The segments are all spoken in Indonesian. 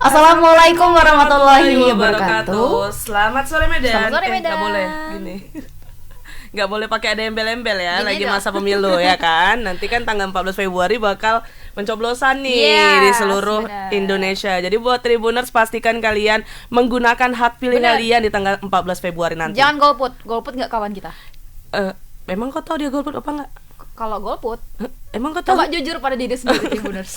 Assalamualaikum warahmatullahi wabarakatuh. Selamat sore Medan. Selamat sore Medan. Nggak boleh gini. Nggak boleh pakai ada embel-embel ya. Gini lagi dong. masa pemilu ya kan. Nanti kan tanggal 14 Februari bakal pencoblosan nih di seluruh benar. Indonesia. Jadi buat Tribuners pastikan kalian menggunakan hak pilih Benar. kalian di tanggal 14 Februari nanti. Jangan golput. Golput nggak kawan kita. Memang kau tahu dia golput apa nggak? Kalau golput, Emang kau tahu? coba jujur pada diri sendiri Tribuners.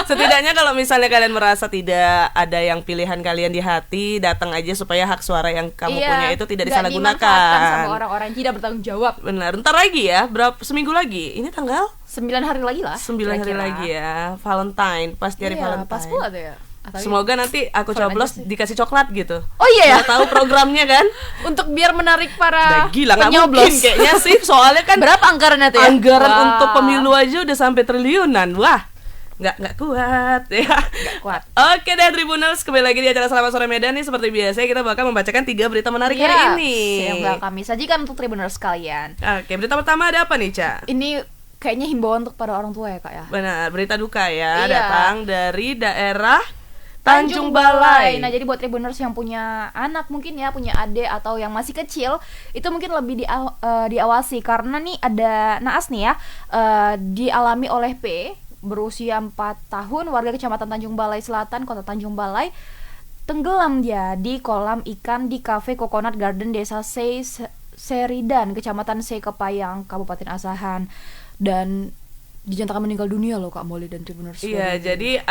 Setidaknya kalau misalnya kalian merasa tidak ada yang pilihan kalian di hati, datang aja supaya hak suara yang kamu punya itu tidak nggak dimanfaatkan sama disalahgunakan. orang-orang yang tidak bertanggung jawab. Benar, ntar lagi ya, seminggu lagi. Ini tanggal 9 hari lagi lah. 9 hari kira-kira. lagi ya, Valentine, pas hari Valentine. Pas pula tuh ya. Atau Semoga nanti aku Valentine coblos sih. dikasih coklat gitu. Oh iya ya. Nggak tahu programnya kan? Untuk biar menarik Udah para gila, nggak penyoblos. mungkin kayaknya sih. Soalnya kan Berapa anggarannya tuh ya? anggaran Wah. untuk pemilu aja udah sampai triliunan. Wah, nggak kuat ya. Nggak kuat. Oke deh Tribuners, kembali lagi di acara Selamat Sore Medan nih. Seperti biasa kita bakal membacakan 3 berita menarik Iya, hari ini. yang bakal kami sajikan untuk Tribuners sekalian. Oke, berita pertama ada apa nih, Ca? Ini kayaknya himbauan untuk para orang tua ya kak ya. Benar, berita duka ya, Iya. datang dari daerah Tanjung Tanjung Balai. Balai. Nah, jadi buat Tribuners yang punya anak mungkin ya, punya adik atau yang masih kecil, itu mungkin lebih diawasi karena nih ada naas nih ya, dialami oleh P berusia 4 tahun, warga Kecamatan Tanjung Balai Selatan, Kota Tanjung Balai. Tenggelam dia di kolam ikan di Cafe Coconut Garden Desa Seridan, Kecamatan Kepayang, Kabupaten Asahan. Dan dinyatakan meninggal dunia loh Kak Molly dan Tribuners. Iya, jadi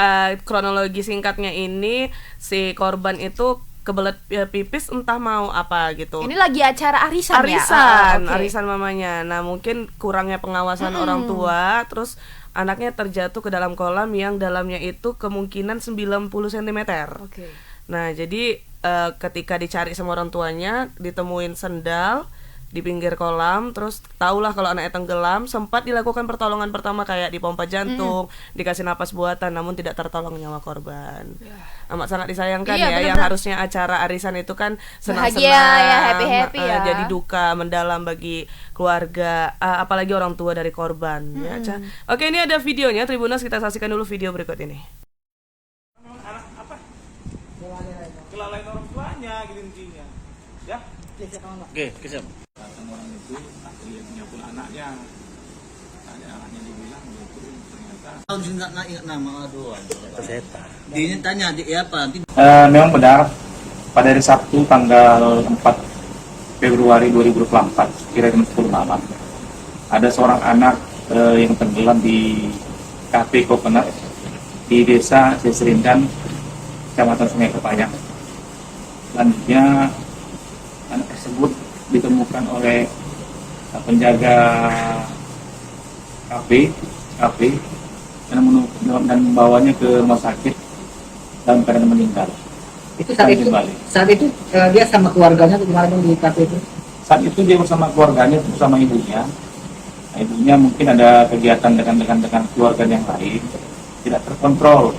kronologi singkatnya ini si korban itu kebelet pipis entah mau apa gitu. Ini lagi acara arisan ya? Arisan, Oke. arisan mamanya. Nah, mungkin kurangnya pengawasan orang tua, terus anaknya terjatuh ke dalam kolam yang dalamnya itu kemungkinan 90 cm. Oke. Nah, jadi ketika dicari sama orang tuanya, ditemuin sendal di pinggir kolam, terus tahulah kalau anaknya tenggelam, sempat dilakukan pertolongan pertama kayak dipompa jantung, dikasih napas buatan, namun tidak tertolong nyawa korban. Amat sangat disayangkan Iya, ya, yang benar-benar. harusnya acara arisan itu kan senang-senang, Bahagia ya, happy-happy ya. jadi duka mendalam bagi keluarga, apalagi orang tua dari korban. Ya, Ca. Oke, ini ada videonya, Tribuners, kita saksikan dulu video berikut ini. Kelalaian orang tuanya gitu intinya ya. Oke, siap. Datang orang itu akhirnya pula anaknya dibilang itu ternyata Tahun sih nggak ingat nama, aduh. Dia tanya adik ya apa? Nanti Memang benar pada hari Sabtu tanggal 4 Februari 2024 kira jam 10 malam ada seorang anak yang tenggelam di Cafe Coconut di desa Serindan, Kecamatan Sungai Kepayang. Selanjutnya anak tersebut ditemukan oleh penjaga kafe dan membawanya ke rumah sakit dalam keadaan meninggal. Itu saat itu, Tanjung Balai. dia sama keluarganya atau gimana di kafe itu? Saat itu dia bersama keluarganya, bersama ibunya. Nah, ibunya mungkin ada kegiatan dengan keluarga yang lain, tidak terkontrol.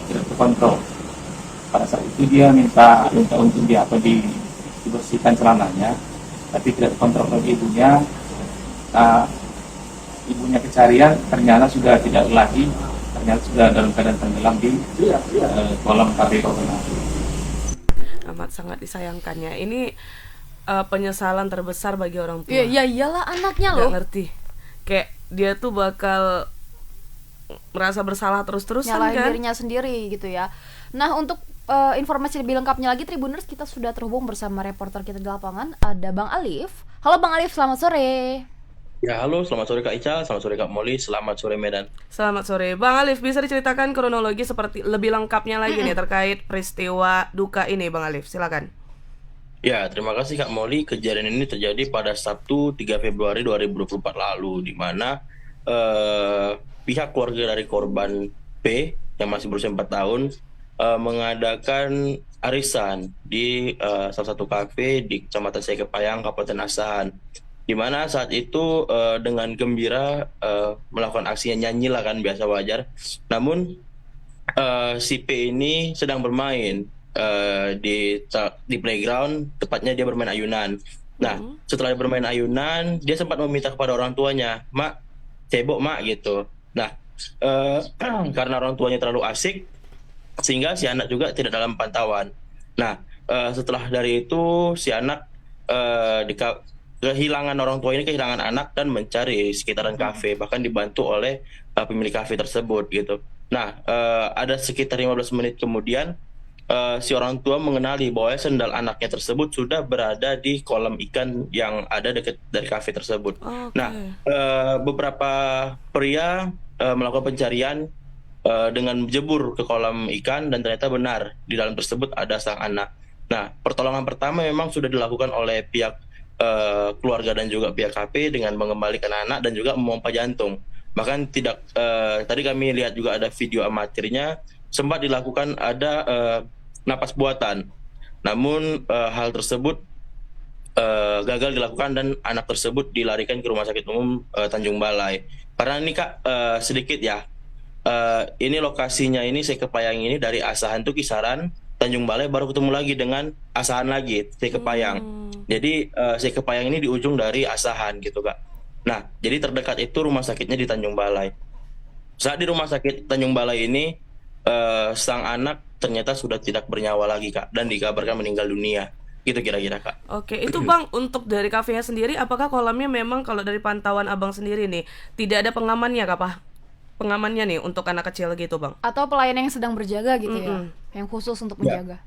Pada saat itu dia minta untuk dibersihkan celananya, tapi tidak terkontrol oleh ibunya. Nah, ibunya kecarian ternyata sudah tidak lagi, ternyata sudah dalam keadaan tenggelam di kolam Cafe Coconut. Amat sangat disayangkannya. Ini penyesalan terbesar bagi orang tua. Ya iyalah anaknya Nggak loh. ngerti. Kayak dia tuh bakal merasa bersalah terus-terusan Nyalahin kan? dirinya sendiri gitu ya. Nah, untuk informasi lebih lengkapnya lagi Tribuners, kita sudah terhubung bersama reporter kita di lapangan, ada Bang Alif. Halo Bang Alif, selamat sore. ya halo, selamat sore Kak Ica, selamat sore Kak Molly, selamat sore Medan. Selamat sore, Bang Alif. Bisa diceritakan kronologi seperti lebih lengkapnya lagi nih terkait peristiwa duka ini, Bang Alif? Silakan. Ya, terima kasih Kak Molly. Kejadian ini terjadi pada Sabtu 3 Februari 2024 lalu, di mana pihak keluarga dari korban P yang masih berusia 4 tahun mengadakan arisan di salah satu kafe di Kecamatan Kepayang, Kabupaten Asahan, di mana saat itu dengan gembira melakukan aksinya, nyanyi lah kan, biasa wajar. Namun si P ini sedang bermain di playground, tepatnya dia bermain ayunan. Nah, setelah bermain ayunan, dia sempat meminta kepada orang tuanya, "Mak, cebok mak," gitu. Nah, karena orang tuanya terlalu asik, sehingga si anak juga tidak dalam pantauan. Nah, setelah dari itu si anak kehilangan orang tua ini, kehilangan anak dan mencari sekitaran kafe, bahkan dibantu oleh pemilik kafe tersebut gitu. Nah, ada sekitar 15 menit kemudian si orang tua mengenali bahwa sendal anaknya tersebut sudah berada di kolam ikan yang ada dekat dari kafe tersebut. Nah, beberapa pria melakukan pencarian dengan menjebur ke kolam ikan dan ternyata benar di dalam tersebut ada sang anak. Nah, pertolongan pertama memang sudah dilakukan oleh pihak keluarga dan juga pihak KP dengan mengembalikan anak dan juga memompa jantung. Bahkan tidak tadi kami lihat juga ada video amatirnya sempat dilakukan ada napas buatan. Namun hal tersebut gagal dilakukan dan anak tersebut dilarikan ke Rumah Sakit Umum Tanjung Balai. Karena ini Kak sedikit ya. Ini lokasinya ini Sekepayang ini dari Asahan tuh kisaran Tanjung Balai baru ketemu lagi dengan Asahan lagi Sekepayang. Jadi Sekepayang ini di ujung dari Asahan gitu Kak. Nah, jadi terdekat itu rumah sakitnya di Tanjung Balai. Saat di Rumah Sakit Tanjung Balai ini sang anak ternyata sudah tidak bernyawa lagi Kak dan dikabarkan meninggal dunia. Gitu kira-kira Kak. Oke, itu Bang untuk dari kafenya sendiri apakah kolamnya memang kalau dari pantauan Abang sendiri nih tidak ada pengamannya Kak, Pak? Pengamannya nih untuk anak kecil gitu Bang. Atau pelayan yang sedang berjaga gitu ya, yang khusus untuk menjaga.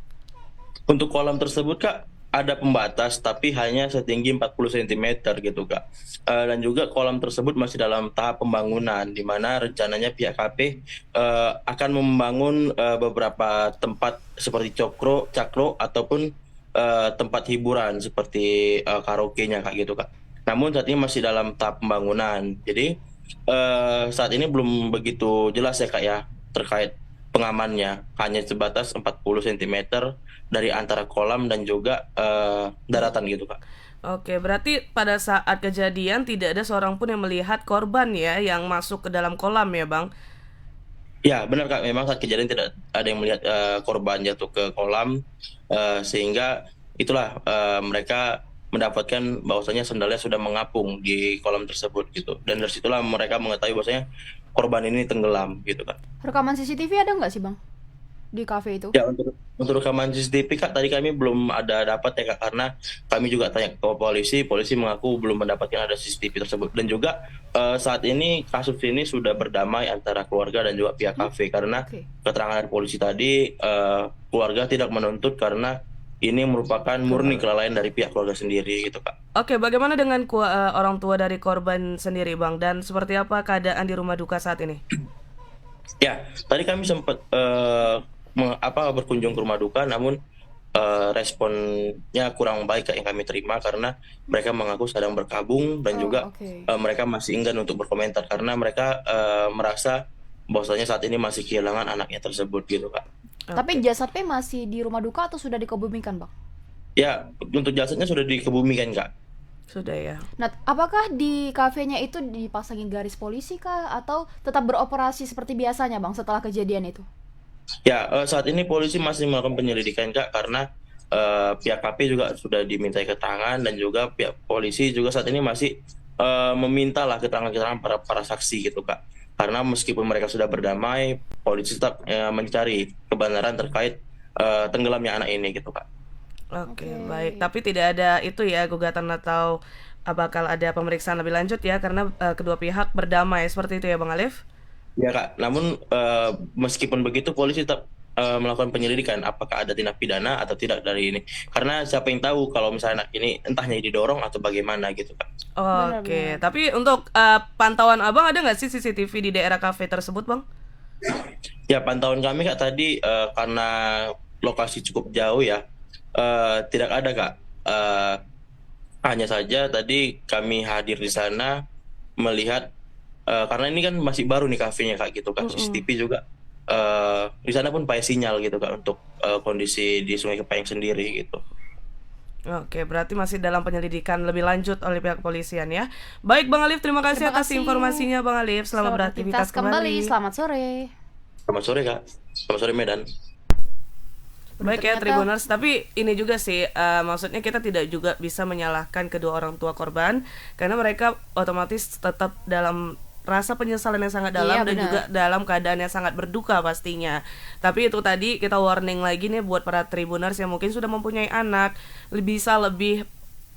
Untuk kolam tersebut Kak ada pembatas tapi hanya setinggi 40 cm gitu Kak. Dan juga kolam tersebut masih dalam tahap pembangunan di mana rencananya pihak KP akan membangun beberapa tempat seperti cakro ataupun tempat hiburan seperti karaoke-nya Kak gitu Kak. Namun saat ini masih dalam tahap pembangunan. Jadi saat ini belum begitu jelas ya Kak ya terkait pengamannya, hanya sebatas 40 cm dari antara kolam dan juga daratan gitu Kak. Oke, berarti pada saat kejadian tidak ada seorang pun yang melihat korban ya yang masuk ke dalam kolam ya Bang? Ya benar Kak, memang saat kejadian tidak ada yang melihat korban jatuh ke kolam, sehingga itulah mereka mendapatkan bahwasanya sendalnya sudah mengapung di kolam tersebut gitu. Dan dari situlah mereka mengetahui bahwasanya korban ini tenggelam gitu Kak. Rekaman CCTV ada nggak sih Bang di kafe itu? Ya untuk rekaman CCTV Kak tadi kami belum ada dapat ya Kak, karena kami juga tanya ke polisi mengaku belum mendapatkan ada CCTV tersebut. Dan juga saat ini kasus ini sudah berdamai antara keluarga dan juga pihak kafe karena keterangan dari polisi tadi keluarga tidak menuntut karena ini merupakan murni kelalaian dari pihak keluarga sendiri gitu Kak. Oke, bagaimana dengan orang tua dari korban sendiri Bang dan seperti apa keadaan di rumah duka saat ini? Ya, tadi kami sempat berkunjung ke rumah duka, namun responnya kurang baik Kak yang kami terima karena mereka mengaku sedang berkabung dan juga mereka masih enggan untuk berkomentar karena mereka merasa bahwasanya saat ini masih kehilangan anaknya tersebut gitu Kak. Tapi jasadnya masih di rumah duka atau sudah dikebumikan Bang? Ya, untuk jasadnya sudah dikebumikan Kak. Sudah ya. Nah, apakah di kafenya itu dipasangin garis polisi kah atau tetap beroperasi seperti biasanya Bang setelah kejadian itu? Ya, saat ini polisi masih melakukan penyelidikan Kak karena pihak KP juga sudah dimintai keterangan dan juga pihak polisi juga saat ini masih meminta lah keterangan-keterangan para saksi gitu Kak. Karena meskipun mereka sudah berdamai, polisi tetap mencari kebenaran terkait tenggelamnya anak ini gitu Kak. Oke, baik. Tapi tidak ada itu ya gugatan atau bakal ada pemeriksaan lebih lanjut ya karena kedua pihak berdamai seperti itu ya Bang Alif? Ya Kak, namun meskipun begitu polisi tetap melakukan penyelidikan apakah ada tindak pidana atau tidak dari ini. Karena siapa yang tahu kalau misalnya anak ini entahnya didorong atau bagaimana gitu Kak. Oke, tapi untuk pantauan Abang ada nggak sih CCTV di daerah kafe tersebut Bang? Ya pantauan kami Kak tadi karena lokasi cukup jauh ya tidak ada Kak. Hanya saja tadi kami hadir di sana melihat karena ini kan masih baru nih kafenya Kak gitu Kak. CCTV juga di sana pun pakai sinyal gitu Kak untuk kondisi di Sungai Kepayang sendiri gitu. Oke, berarti masih dalam penyelidikan lebih lanjut oleh pihak kepolisian ya. Baik Bang Alif, terima kasih atas informasinya Bang Alif. Selamat beraktivitas kembali. Selamat sore. Selamat sore Kak. Selamat sore Medan. Baik ya Tribuners, tapi ini juga sih maksudnya kita tidak juga bisa menyalahkan kedua orang tua korban karena mereka otomatis tetap dalam rasa penyesalan yang sangat dalam, Iya, dan benar. juga dalam keadaan yang sangat berduka pastinya. Tapi itu tadi kita warning lagi nih buat para Tribuners yang mungkin sudah mempunyai anak, bisa lebih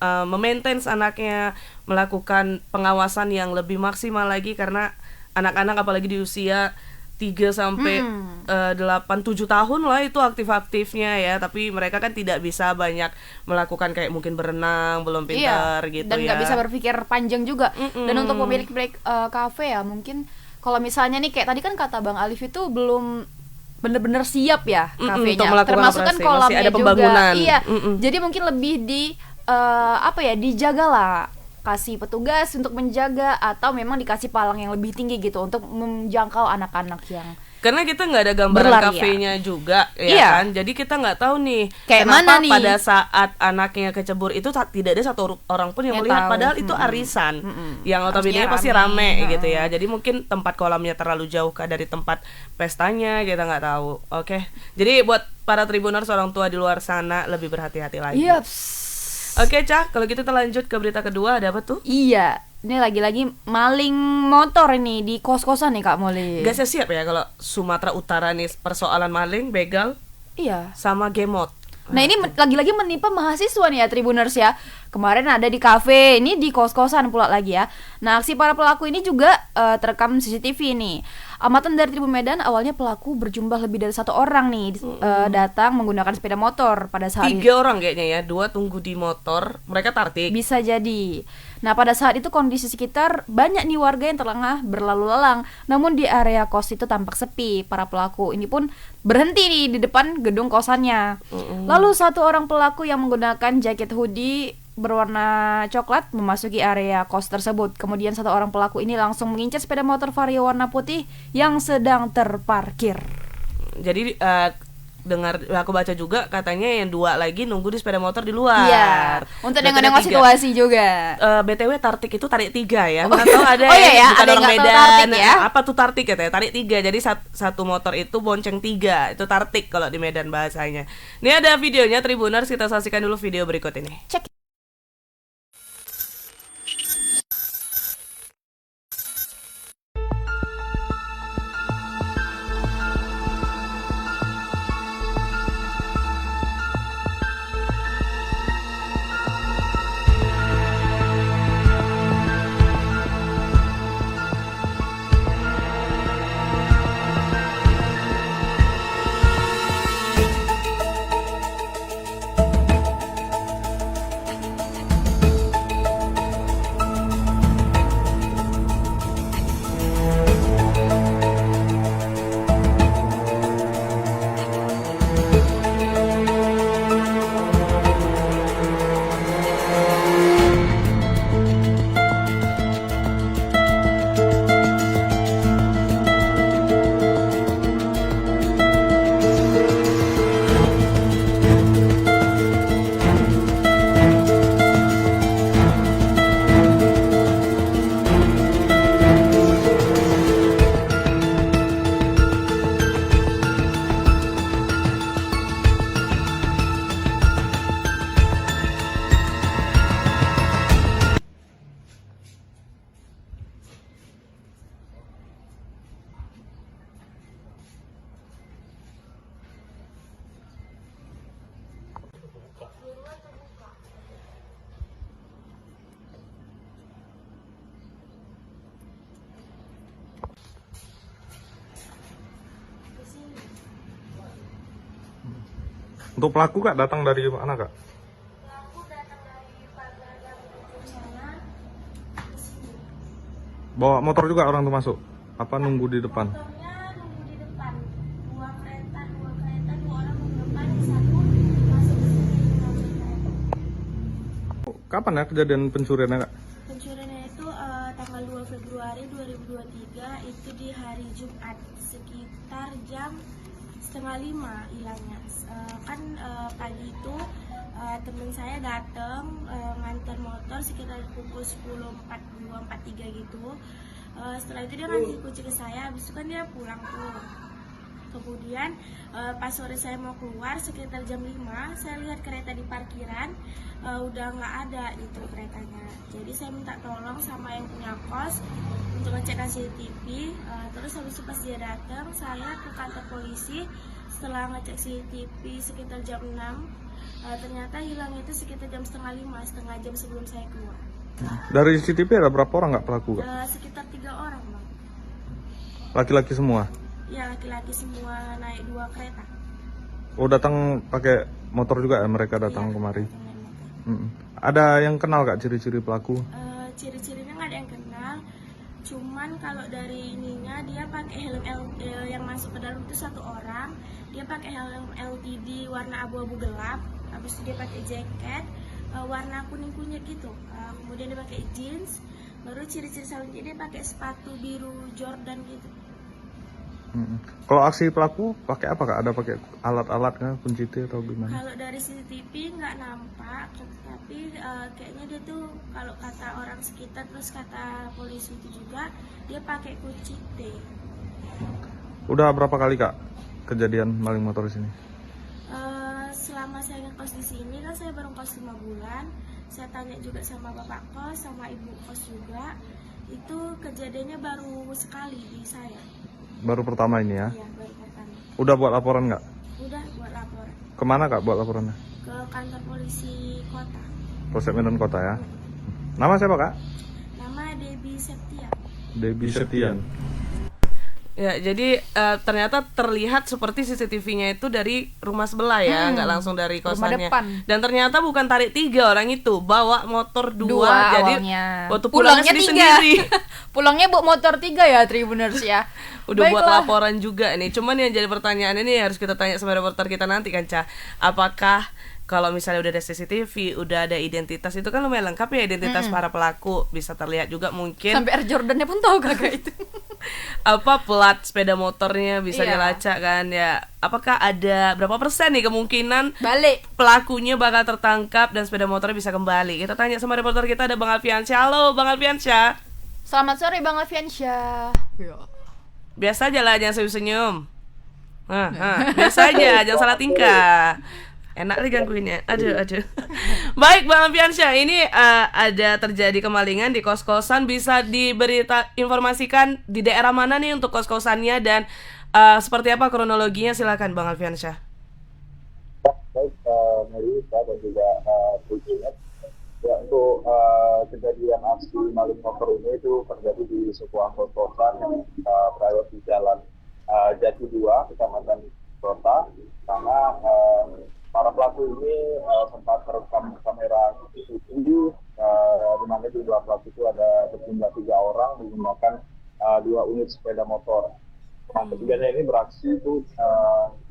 memaintain anaknya, melakukan pengawasan yang lebih maksimal lagi, karena anak-anak apalagi di usia 3 sampai 8 7 tahun lah itu aktif-aktifnya ya, tapi mereka kan tidak bisa banyak melakukan kayak mungkin berenang, belum pintar gitu dan ya. nggak bisa berpikir panjang juga. Dan untuk pemilik kafe ya, mungkin kalau misalnya nih kayak tadi kan kata Bang Alif itu belum bener-bener siap ya kafenya, untuk melakukan termasuk kan operasi, kolamnya masih ada pembangunan. juga. Iya, jadi mungkin lebih dijagalah, kasih petugas untuk menjaga, atau memang dikasih palang yang lebih tinggi gitu untuk menjangkau anak-anak yang Karena kita nggak ada gambaran berlari ya. kafenya juga ya Iya. kan, jadi kita nggak tahu nih Kayak kenapa mana nih? pada saat anaknya kecebur itu tidak ada satu orang pun yang Yang melihat, tahu. padahal itu arisan yang notabene Harusnya pasti rame. rame gitu ya. Jadi mungkin tempat kolamnya terlalu jauh kah dari tempat pestanya, kita nggak tahu. Oke, jadi buat para Tribuners, orang tua di luar sana lebih berhati-hati lagi. Iya. Oke Cah, kalau gitu kita lanjut ke berita kedua, ada apa tuh? Iya, ini lagi-lagi maling motor ini di kos-kosan nih Kak Molly. Gak siap ya kalau Sumatera Utara nih persoalan maling, begal, Iya. sama gemot. Nah ini lagi-lagi menimpa mahasiswa nih ya Tribuners ya. Kemarin ada di kafe, ini di kos-kosan pula lagi ya. Nah aksi para pelaku ini juga terekam CCTV nih. Amatan dari Tribun Medan, awalnya pelaku berjumlah lebih dari 1 orang nih datang menggunakan sepeda motor pada saat 3 orang kayaknya ya, 2 tunggu di motor, mereka tartik. bisa jadi. Nah pada saat itu kondisi sekitar banyak nih warga yang terlengah berlalu lalang. Namun di area kos itu tampak sepi. Para pelaku ini pun berhenti nih di depan gedung kosannya. Lalu 1 orang pelaku yang menggunakan jaket hoodie berwarna coklat memasuki area kos tersebut. Kemudian 1 orang pelaku ini langsung mengincar sepeda motor Vario warna putih yang sedang terparkir. Jadi dengar, aku baca juga katanya yang 2 lagi nunggu di sepeda motor di luar. Iya. Untuk Berarti dengan ada 3. situasi juga. BTW tartik itu tarik 3 ya. Nggak tahu ada Oh iya ya, bukan ada yang orang nggak tahu Medan. tartik ya. Apa tuh tartik katanya? Tarik 3. Jadi satu motor itu bonceng 3. Itu tartik kalau di Medan bahasanya. Ini ada videonya Tribuners, kita saksikan dulu video berikut ini. Cek. Untuk pelaku Kak datang dari mana Kak? Pelaku datang dari pagar yang menuju sana ke sini. Bawa motor juga orang tuh masuk? Apa nunggu di depan? Motornya nunggu di depan. Dua kereta, dua orang nunggu depan, satu masuk ke sini ngambil kereta. Kapan ya kejadian pencuriannya Kak? Pencuriannya itu tanggal 2 Februari 2023, itu di hari Jumat sekitar jam 4:30 hilangnya. Pagi itu temen saya datang nganter motor sekitar pukul 10.42, 43 gitu. Setelah itu dia ngasih kunci ke saya, habis itu kan dia pulang tuh. Kemudian pas sore saya mau keluar sekitar jam 5, saya lihat kereta di parkiran udah nggak ada itu keretanya. Jadi saya minta tolong sama yang punya kos untuk ngecek CCTV. Terus habis itu pas dia datang, saya ke kantor polisi. Setelah ngecek CCTV sekitar jam 6, ternyata hilang itu sekitar jam setengah 5, setengah jam sebelum saya keluar. Dari CCTV ada berapa orang nggak pelaku Kak? Sekitar 3 orang, Bang. Laki-laki semua? Ya, laki-laki semua naik 2 kereta. Oh, datang pakai motor juga ya mereka datang Iya, kemari? datang naik motor. Ada yang kenal Kak ciri-ciri pelaku? Ciri-cirinya nggak ada yang kenal, cuman kalau dari ininya dia pakai helm yang masuk ke dalam itu 1 orang, dia pakai helm LTD warna abu-abu gelap, habis itu dia pakai jaket warna kuning-kunyit gitu, kemudian dia pakai jeans, baru ciri-ciri selanjutnya dia pakai sepatu biru Jordan gitu. Kalau aksi pelaku pakai apa Kak? Ada pakai alat-alat kan, kunci T atau gimana? Kalau dari CCTV nggak nampak, tapi kayaknya dia tuh kalau kata orang sekitar terus kata polisi itu juga dia pakai kunci T. Udah berapa kali Kak kejadian maling motor di sini? Selama saya ngekos di sini kan saya baru kos 5 bulan. Saya tanya juga sama bapak kos, sama ibu kos juga. Itu kejadiannya baru sekali di saya. Baru pertama ini ya? Iya, baru pertama. Udah buat laporan nggak? Udah buat laporan Kemana Kak buat laporannya? ke kantor polisi kota. Polsek Medan Kota ya? Nama siapa Kak? Nama Debbie Septia. Debbie Setian. Ya, jadi ternyata terlihat seperti CCTV-nya itu dari rumah sebelah ya, nggak langsung dari Rumah kosannya. depan. Dan ternyata bukan tarik 3 orang itu, bawa motor 2. Jadi awalnya. waktu pulangnya sendiri. Pulangnya bawa motor 3 ya, Tribuners ya. Udah buat Baiklah. laporan juga nih. Cuman yang jadi pertanyaan ini harus kita tanya sama reporter kita nanti kan, Ca. Apakah kalau misalnya udah ada CCTV, udah ada identitas, itu kan lumayan lengkap ya identitas para pelaku. Bisa terlihat juga mungkin Sampai Air Jordan-nya pun tahu kagak itu. apa plat sepeda motornya bisa Iya. dilacak kan ya. Apakah ada berapa persen nih kemungkinan Balik. pelakunya bakal tertangkap dan sepeda motornya bisa kembali? Kita tanya sama reporter kita, ada Bang Alfiansyah. Halo Bang Alfiansyah. Selamat sore Bang Alfiansyah. Biasa aja lah, jangan senyum-senyum. Biasa aja, jangan salah tingkah. Enak nih gangguinnya. Aduh. Baik Bang Alfiansyah, ini ada terjadi kemalingan di kos-kosan. Bisa informasikan di daerah mana nih untuk kos-kosannya dan seperti apa kronologinya? Silakan Bang Alfiansyah. Baik, Mary dan juga Pujian. Ya, untuk kejadian aksi maling motor ini itu terjadi di sebuah kos-kosan yang berada di Jalan Jati 2, Kecamatan Kota, karena para pelaku ini sempat terekam kamera CCTV di mana di 2 pelaku itu ada berjumlah 3 orang menggunakan 2 unit sepeda motor. Nah, ketiganya ini beraksi itu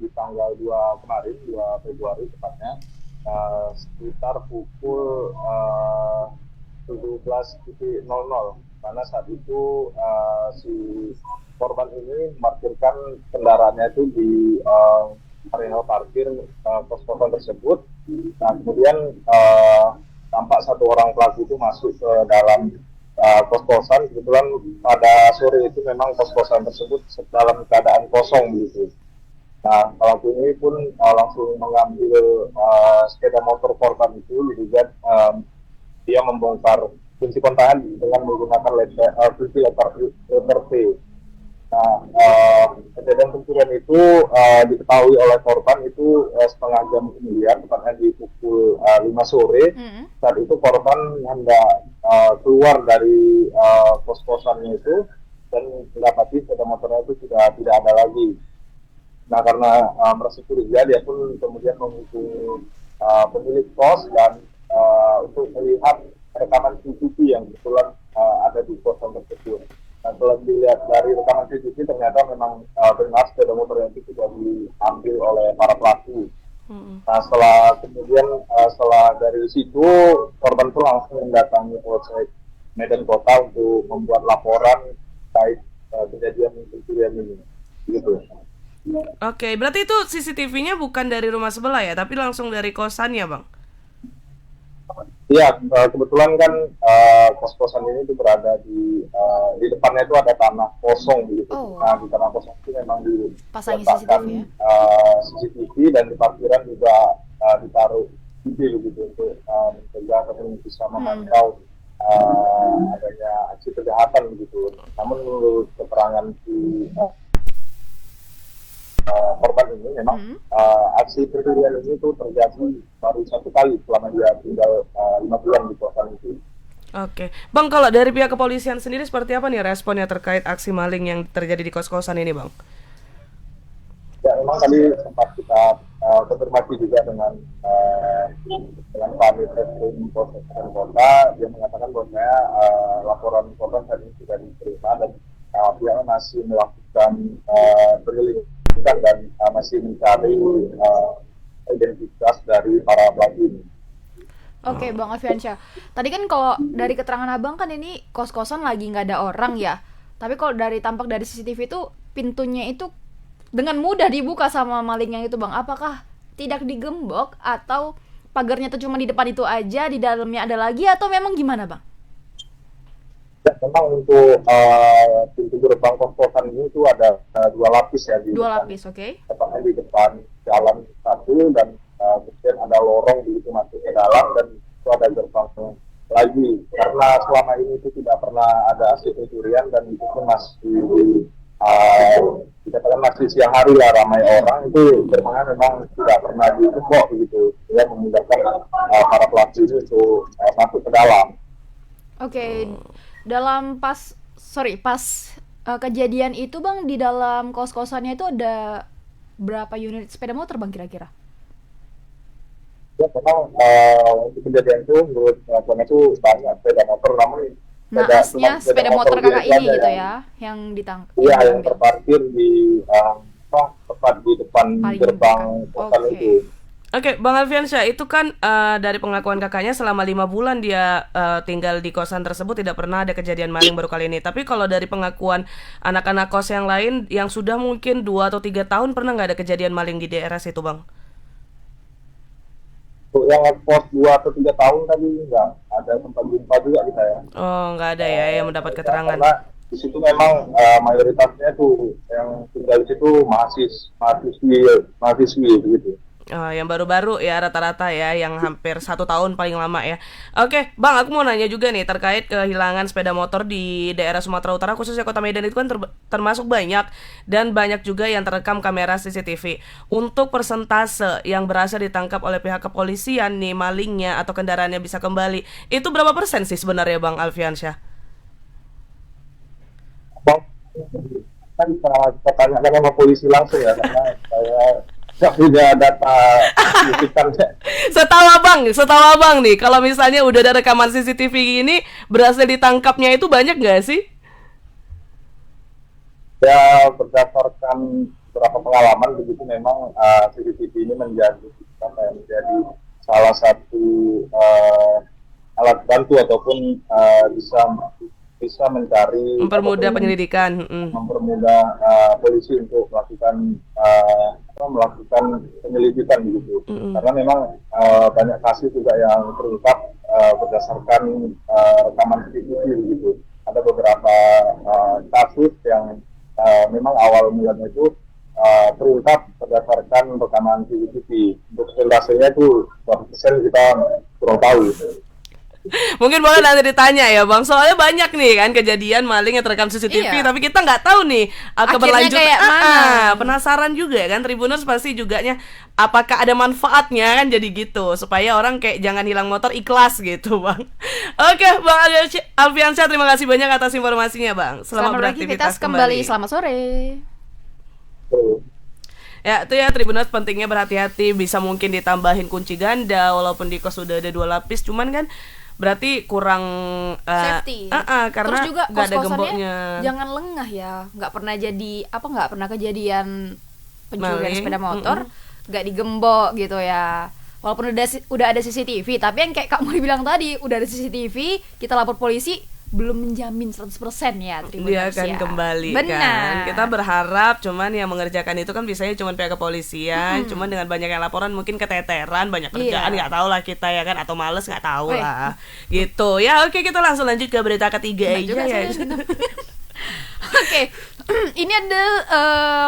di tanggal 2 kemarin, 2 Februari tepatnya, sekitar pukul 17.00, karena saat itu si korban ini memarkirkan kendaraannya itu di area parkir kos-kosan tersebut. Nah, kemudian tampak 1 orang pelaku itu masuk ke dalam kos-kosan. Kebetulan pada sore itu memang kos-kosan tersebut dalam keadaan kosong begitu. Nah, pelaku ini pun langsung mengambil sepeda motor korban itu, diduga dia membongkar kunci kontakan dengan menggunakan kunci letter P. Nah, kejadian pencurian itu diketahui oleh korban itu setengah jam kemudian, tepatnya di pukul 5 sore. Saat itu korban hendak keluar dari kos-kosannya itu dan mendapati sepeda motornya itu sudah tidak ada lagi. Nah, karena merasa curiga, dia pun kemudian menghubungi pemilik kos dan untuk melihat rekaman CCTV yang kebetulan ada di kosan tersebut. Nah, setelah dilihat dari rekaman CCTV, ternyata memang benar sepeda motor itu sudah diambil oleh para pelaku. Nah, setelah dari situ, korban pun langsung mendatangi Polsek Medan Kota untuk membuat laporan terkait kejadian pencurian ini. Gitu. Oke, berarti itu CCTV-nya bukan dari rumah sebelah ya, tapi langsung dari kosannya, Bang? Iya, kebetulan kan kos-kosan ini tuh berada di depannya itu ada tanah kosong gitu. Oh, Nah, di tanah kosong itu memang pasangi diletakkan CCTV ya. CCTV dan di parkiran juga ditaruh video gitu untuk mencegah ataupun bisa memantau adanya aksi kejahatan begitu. Namun menurut keterangan si korban ini memang aksi pencurian ini tuh terjadi baru 1 kali selama dia tinggal 5 bulan di kosan itu. Oke, Bang, kalau dari pihak kepolisian sendiri seperti apa nih responnya terkait aksi maling yang terjadi di kos-kosan ini, Bang? Ya, memang tadi sempat kita konfirmasi juga dengan Panit Reskrim Polres Kota. Dia mengatakan bahwasanya laporan korban saat ini sudah diterima dan pihaknya masih melakukan penyelidikan dan masih mencari identitas dari para pelaku ini. Oke, Bang Alfiansyah. Tadi kan kalau dari keterangan Abang kan ini kos-kosan lagi nggak ada orang ya. Tapi kalau dari tampak dari CCTV itu pintunya itu dengan mudah dibuka sama maling yang itu, Bang. Apakah tidak digembok atau pagarnya tuh cuma di depan itu aja, di dalamnya ada lagi atau memang gimana, Bang? Ya, memang untuk pintu gerbang kos-kosan ini itu ada 2 lapis ya di 2 depan. lapis, oke. Tepatnya di depan jalan satu dan kemudian ada lorong begitu masuk ke dalam dan itu ada gerbang lagi. Karena selama ini itu tidak pernah ada aksi pencurian dan itu pun masih dikatakan masih siang hari lah ramai orang, itu gerbangnya memang tidak pernah digembok begitu ya, memudahkan para pelaku ini untuk masuk ke dalam. Oke. Dalam pas kejadian itu, Bang, di dalam kos-kosannya itu ada berapa unit sepeda motor, Bang, kira-kira? Ya, memang untuk kejadian itu menurut pengakuan itu banyak sepeda motor, namun Naasnya sepeda motor kakak ini gitu ya, yang ditangkap. Iya, yang terparkir di tepat di depan gerbang kosan itu. Oke, Bang Alfiansyah, itu kan dari pengakuan kakaknya selama 5 bulan dia tinggal di kosan tersebut tidak pernah ada kejadian maling baru kali ini. Tapi kalau dari pengakuan anak-anak kos yang lain yang sudah mungkin 2 atau 3 tahun pernah nggak ada kejadian maling di daerah situ, Bang? Untuk yang kos 2 atau 3 tahun tadi nggak ada tempat jumpa juga kita ya. Oh, nggak ada ya yang mendapat keterangan. Karena di situ memang mayoritasnya tuh yang tinggal di situ mahasiswi begitu. Yang baru-baru ya rata-rata ya, yang hampir 1 tahun paling lama ya. Oke, Bang, aku mau nanya juga nih terkait kehilangan sepeda motor di daerah Sumatera Utara, khususnya Kota Medan itu kan termasuk banyak dan banyak juga yang terekam kamera CCTV. Untuk persentase yang berhasil ditangkap oleh pihak kepolisian nih malingnya atau kendaraannya bisa kembali, itu berapa persen sih sebenarnya, Bang Alfiansyah? Bang, kan kita tanyakan sama polisi langsung ya, karena saya nggak punya data signifikannya. Setahu abang nih, kalau misalnya udah ada rekaman CCTV ini berhasil ditangkapnya itu banyak nggak sih? Ya, berdasarkan beberapa pengalaman begitu memang CCTV ini menjadi salah satu alat bantu ataupun bisa mencari, mempermudah penyelidikan, mempermudah polisi untuk melakukan penyelidikan gitu. Karena memang banyak kasus juga yang terungkap berdasarkan rekaman CCTV gitu. Ada beberapa kasus yang memang awal mulanya itu terungkap berdasarkan rekaman CCTV. Untuk persentase itu berapa persen kita kurang tahu gitu. Mungkin boleh nanti ditanya ya, Bang. Soalnya banyak nih kan kejadian maling yang terekam CCTV, tapi kita nggak tahu nih keberlanjutan. Penasaran juga kan, Tribuners pasti juganya apakah ada manfaatnya kan, jadi gitu supaya orang kayak jangan hilang motor, ikhlas gitu, Bang. Oke, Bang Alfiansyah, terima kasih banyak atas informasinya, Bang. Selamat beraktivitas kembali. Selamat sore. Ya, itu ya Tribuners, pentingnya berhati-hati. Bisa mungkin ditambahin kunci ganda walaupun di kos sudah ada 2 lapis, cuman kan berarti kurang safety. Karena terus juga nggak ada gemboknya. Jangan lengah ya, nggak pernah kejadian pencurian sepeda motor nggak digembok gitu ya. Walaupun udah ada CCTV, tapi yang kayak kamu bilang tadi, udah ada CCTV, kita lapor polisi, belum menjamin 100% ya Tribuners Dia akan ya. kembali Benar. kan. Kita berharap, cuman yang mengerjakan itu kan biasanya cuman pihak kepolisian. Cuman dengan banyak yang laporan mungkin keteteran, banyak kerjaan, Iya. nggak tahu lah kita ya kan, atau males nggak tahu Weh. lah. Gitu. Ya oke, kita langsung lanjut ke berita ketiga Nah, aja juga ya. saya Oke, ini ada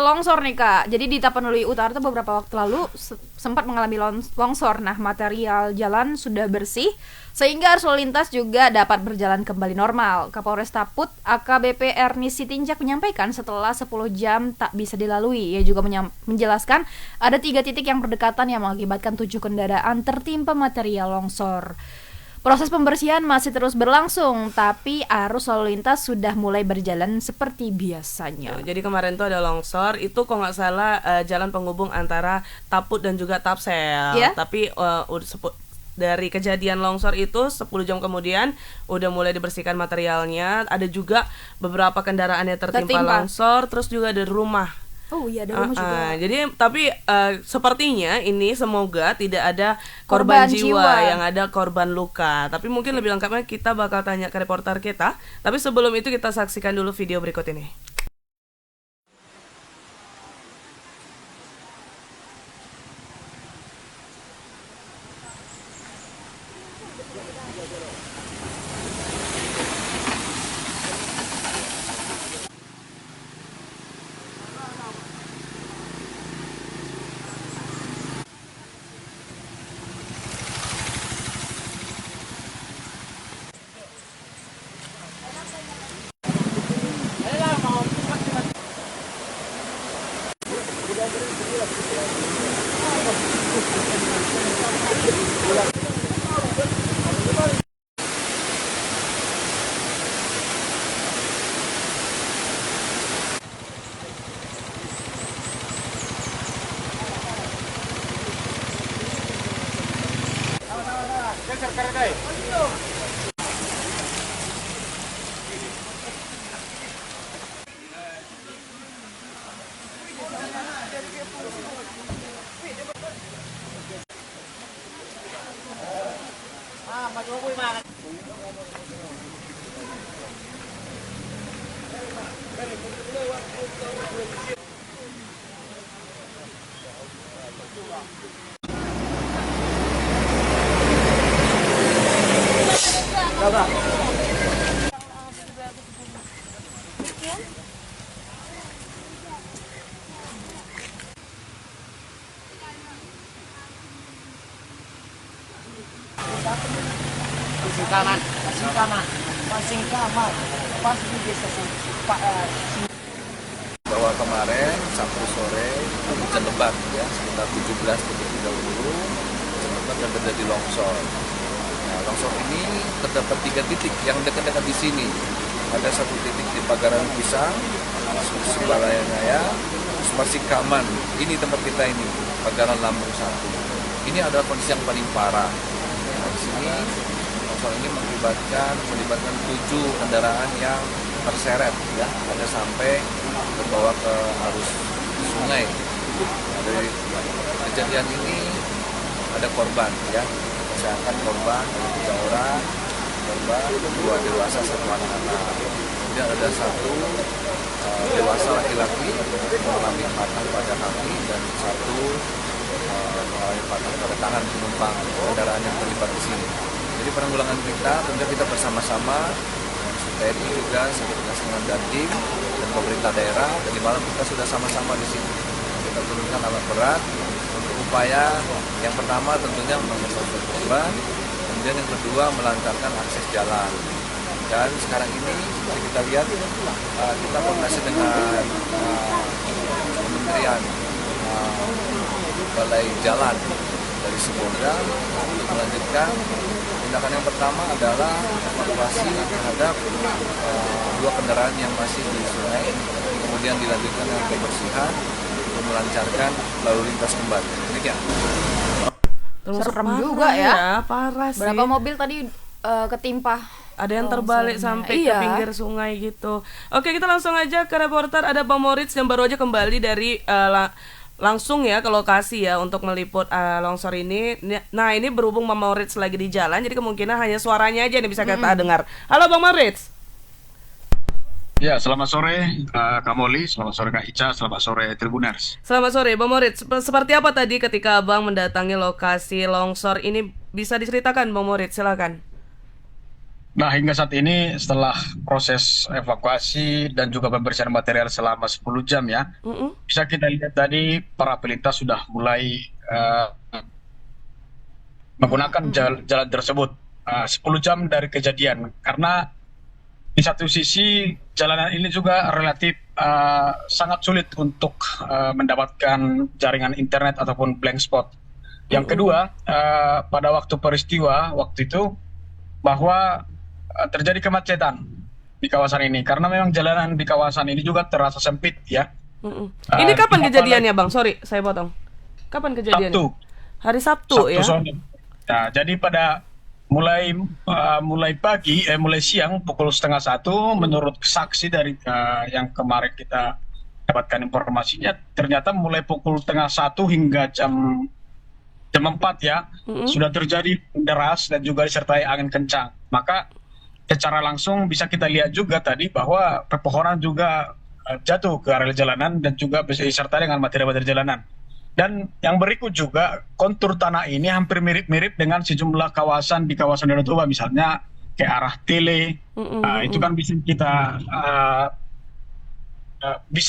longsor nih Kak. Jadi di Tapanuli Utara tuh beberapa waktu lalu sempat mengalami longsor. Nah, material jalan sudah bersih sehingga arus lalu lintas juga dapat berjalan kembali normal. Kapolres Taput AKBP Ernis Sitinjak menyampaikan setelah 10 jam tak bisa dilalui. Ia juga menjelaskan ada 3 titik yang berdekatan yang mengakibatkan 7 kendaraan tertimpa material longsor. Proses pembersihan masih terus berlangsung, tapi arus lalu lintas sudah mulai berjalan seperti biasanya. Jadi kemarin tuh ada longsor, itu kalau nggak salah jalan penghubung antara Taput dan juga Tapsel. Ya. Tapi dari kejadian longsor itu 10 jam kemudian udah mulai dibersihkan materialnya. Ada juga beberapa kendaraan yang tertimpa longsor, terus juga ada rumah. Oh iya, ada rumah juga. Jadi tapi sepertinya ini semoga tidak ada korban jiwa, yang ada korban luka. Tapi mungkin lebih lengkapnya kita bakal tanya ke reporter kita. Tapi sebelum itu kita saksikan dulu video berikut ini. Bahwa kemarin Sabtu sore itu hujan lebat ya sekitar 17.30 hujan lebat dan terjadi longsor. Nah, longsor ini terdapat 3 titik yang dekat-dekat di sini. Ada 1 titik di Pagaran Pisang, Sebalayanya, Masih Kaman. Ini tempat kita ini, Pagaran Lambung 1. Ini adalah kondisi yang paling parah. Nah, di sini longsor ini melibatkan 7 kendaraan yang terseret ya, ada sampai terbawa ke arus sungai. Nah, dari kejadian ini ada korban ya, kesehatan korban ada 3 orang, korban 2 dewasa 1 anak-anak. Kemudian ada 1 dewasa laki-laki mengalami patah pada kaki dan 1 mengalami patah pada tangan penumpang kendaraan yang terlibat di sini. Jadi penanggulangan kita bersama-sama TNI juga sekretaris dengan Dandim dan pemerintah daerah. Tadi malam kita sudah sama-sama di sini. Kita turunkan alat berat untuk upaya yang pertama tentunya mengevakuasi korban, kemudian yang kedua melancarkan akses jalan. Dan sekarang ini kita lihat kita koordinasi dengan Kementerian Balai Jalan dari Sepolda untuk melanjutkan. Tindakan yang pertama adalah evakuasi terhadap 2 kendaraan yang masih di sungai, kemudian dilanjutkan dengan pembersihan untuk melancarkan lalu lintas kembali. Demikian. Serem juga ya. Parah sih. Berapa mobil tadi ketimpa? Ada yang terbalik sampai ke pinggir sungai gitu. Oke, kita langsung aja ke reporter. Ada Bang Moritz yang baru aja kembali dari langsung ya ke lokasi ya untuk meliput longsor ini. Nah, ini berhubung Bang Maurits lagi di jalan, jadi kemungkinan hanya suaranya aja nih bisa kita dengar. Halo Bang Maurits. Ya, selamat sore Kak Moli, selamat sore Kak Ica, selamat sore Tribuners. Selamat sore Bang Maurits. Seperti apa tadi ketika Abang mendatangi lokasi longsor ini, bisa diceritakan Bang Maurits, silakan. Nah, hingga saat ini setelah proses evakuasi dan juga pembersihan material selama 10 jam ya, bisa kita lihat tadi para pelintas sudah mulai menggunakan jalan tersebut 10 jam dari kejadian, karena di satu sisi jalanan ini juga relatif sangat sulit untuk mendapatkan jaringan internet ataupun blank spot. Yang kedua, pada waktu peristiwa waktu itu bahwa terjadi kemacetan di kawasan ini karena memang jalanan di kawasan ini juga terasa sempit ya. Ini kapan kejadiannya Bang? Sorry, saya potong. Kapan kejadiannya? Sabtu. Hari Sabtu ya. Sore. Nah, jadi pada mulai siang pukul 12:30 menurut saksi dari yang kemarin kita dapatkan informasinya, ternyata mulai pukul 12:30 hingga jam 4 ya sudah terjadi deras dan juga disertai angin kencang. Maka secara langsung bisa kita lihat juga tadi bahwa pepohonan juga jatuh ke area jalanan dan juga disertai dengan material-material jalanan. Dan yang berikut juga, kontur tanah ini hampir mirip-mirip dengan sejumlah kawasan di kawasan Danau Toba, misalnya ke arah Tele. Itu kan bisa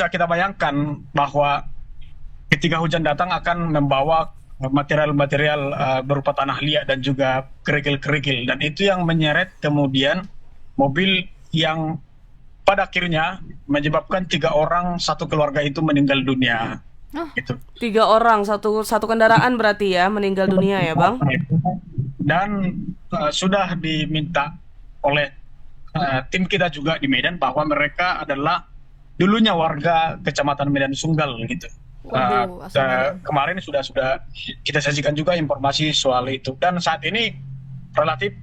kita bayangkan bahwa ketika hujan datang akan membawa material-material berupa tanah liat dan juga kerikil-kerikil. Dan itu yang menyeret kemudian mobil yang pada akhirnya menyebabkan 3 orang satu keluarga itu meninggal dunia. Gitu. 3 orang satu kendaraan berarti ya meninggal dunia ya Bang. Dan sudah diminta oleh tim kita juga di Medan bahwa mereka adalah dulunya warga Kecamatan Medan Sunggal gitu. Kemarin sudah kita sajikan juga informasi soal itu, dan saat ini relatif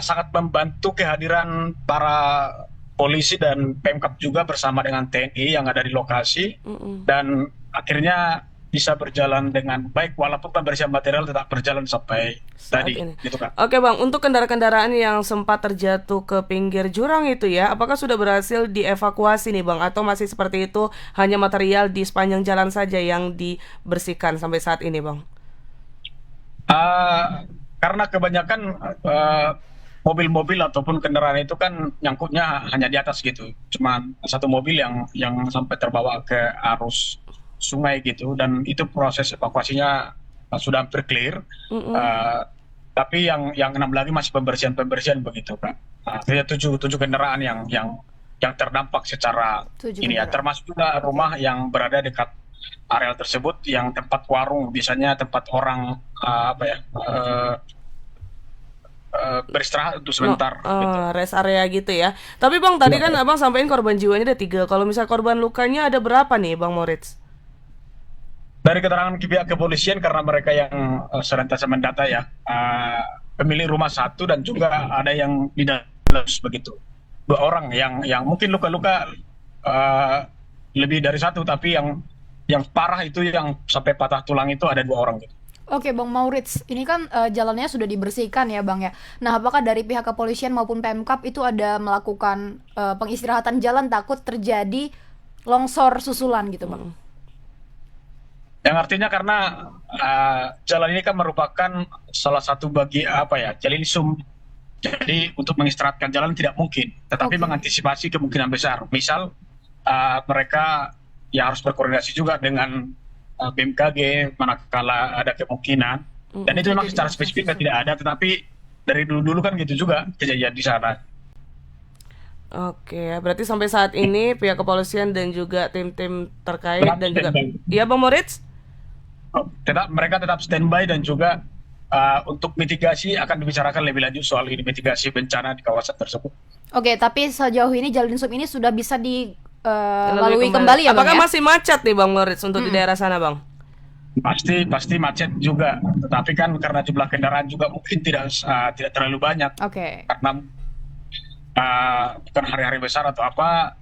sangat membantu kehadiran para polisi dan Pemkab juga bersama dengan TNI yang ada di lokasi, dan akhirnya bisa berjalan dengan baik walaupun pembersihan material tetap berjalan sampai tadi gitu kan. Oke Bang, untuk kendaraan-kendaraan yang sempat terjatuh ke pinggir jurang itu ya, apakah sudah berhasil dievakuasi nih Bang, atau masih seperti itu hanya material di sepanjang jalan saja yang dibersihkan sampai saat ini Bang? Karena kebanyakan mobil-mobil ataupun kendaraan itu kan nyangkutnya hanya di atas gitu, cuma satu mobil yang sampai terbawa ke arus sungai gitu, dan itu proses evakuasinya sudah hampir clear. Tapi yang 6 lagi masih pembersihan begitu Kak. Ada 7 kendaraan yang terdampak secara ini ya, termasuk juga rumah yang berada dekat area tersebut yang tempat warung, biasanya tempat orang beristirahat untuk sebentar gitu. Rest area gitu ya. Tapi Bang, tadi kan Abang sampaikan korban jiwanya ada 3. Kalau misal korban lukanya ada berapa nih Bang Maurits? Dari keterangan pihak kepolisian, karena mereka yang senantiasa mendata ya, pemilik rumah 1 dan juga ada yang di dalam begitu. 2 orang yang mungkin luka-luka lebih dari 1, tapi yang parah itu yang sampai patah tulang itu ada 2 orang gitu. Oke Bang Maurits, ini kan jalannya sudah dibersihkan ya Bang ya. Nah, apakah dari pihak kepolisian maupun Pemkab itu ada melakukan pengistirahatan jalan takut terjadi longsor susulan gitu Bang? Yang artinya karena jalan ini kan merupakan salah satu jalan sum. Jadi untuk mengistirahatkan jalan tidak mungkin, tetapi mengantisipasi kemungkinan besar. Misal mereka ya harus berkoordinasi juga dengan BMKG manakala ada kemungkinan. Dan itu memang secara spesifik tidak ada, tetapi dari dulu kan gitu juga kejadian di sana. Oke, berarti sampai saat ini pihak kepolisian dan juga tim-tim terkait dan juga iya Bang Maurits? Mereka tetap standby, dan juga untuk mitigasi akan dibicarakan lebih lanjut soal ini, mitigasi bencana di kawasan tersebut. Oke, tapi sejauh ini Jalan Sum ini sudah bisa dilalui kembali ya Bang? Apakah ya? masih macet nih Bang Maurits untuk di daerah sana Bang? Pasti macet juga, tetapi kan karena jumlah kendaraan juga mungkin tidak terlalu banyak. Karena bukan hari-hari besar atau apa,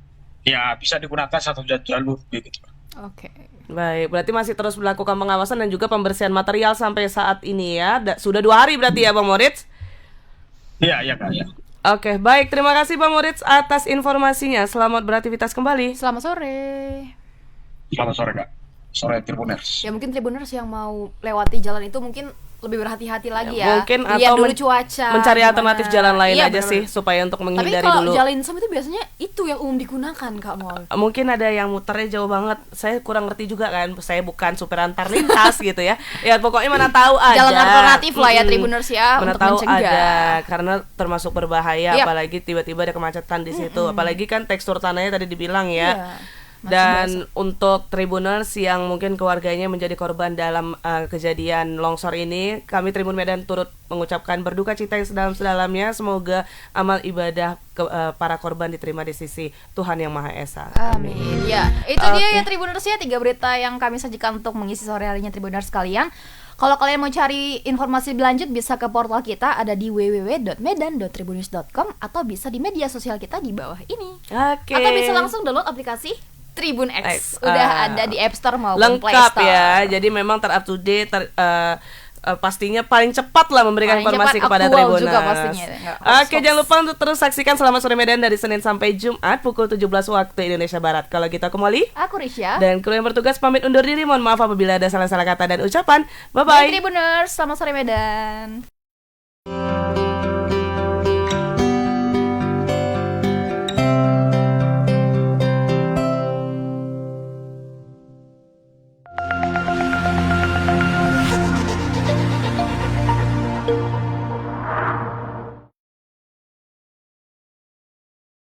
ya bisa digunakan satu jalur begitu. Oke. Baik, berarti masih terus melakukan pengawasan dan juga pembersihan material sampai saat ini ya. Sudah 2 hari berarti ya Bang Moritz? Iya Kak ya. Oke, baik. Terima kasih Bang Moritz atas informasinya. Selamat beraktivitas kembali. Selamat sore. Selamat sore Kak. Sore Tribuners. Ya mungkin Tribuners yang mau lewati jalan itu mungkin lebih berhati-hati lagi ya. Mungkin lihat atau dulu cuaca. Mencari gimana. alternatif jalan lain Iya, aja bener-bener. sih supaya untuk menghindari Tapi kalau dulu. jalan Insam itu biasanya itu yang umum digunakan Kak Mol. Mungkin ada yang muternya jauh banget. Saya kurang ngerti juga kan. Saya bukan supir antar lintas gitu ya. Ya pokoknya mana tahu ada. Jalan alternatif lah ya Tribuners ya Mana untuk tahu mencegah. ada karena termasuk berbahaya Yap. apalagi tiba-tiba ada kemacetan di situ. Apalagi kan tekstur tanahnya tadi dibilang ya. Iya. Masih Dan basah. untuk Tribuners yang mungkin keluarganya menjadi korban dalam kejadian longsor ini, kami Tribun Medan turut mengucapkan berduka cita yang sedalam-sedalamnya. Semoga amal ibadah para korban diterima di sisi Tuhan Yang Maha Esa. Amin. Ya, itu dia Oke. ya Tribuners ya 3 berita yang kami sajikan untuk mengisi sore harinya Tribuners sekalian. Kalau kalian mau cari informasi berlanjut bisa ke portal kita ada di www.medan.tribunnews.com atau bisa di media sosial kita di bawah ini. Oke. Atau bisa langsung download aplikasi Tribun X. Udah ada di App Store maupun Play lengkap Store. ya. Jadi memang ter up to date, pastinya paling cepat lah memberikan Paling informasi cepat, kepada aktual Tribuners. juga pastinya. Nggak Oke, hoax-hoax. jangan lupa untuk terus saksikan Selamat Sore Medan dari Senin sampai Jumat pukul 17 waktu Indonesia Barat. Kalau gitu aku Molly Aku Risha. dan kru yang bertugas pamit undur diri. Mohon maaf apabila ada salah-salah kata dan ucapan. Bye Bye bye. Tribuners, selamat sore Medan.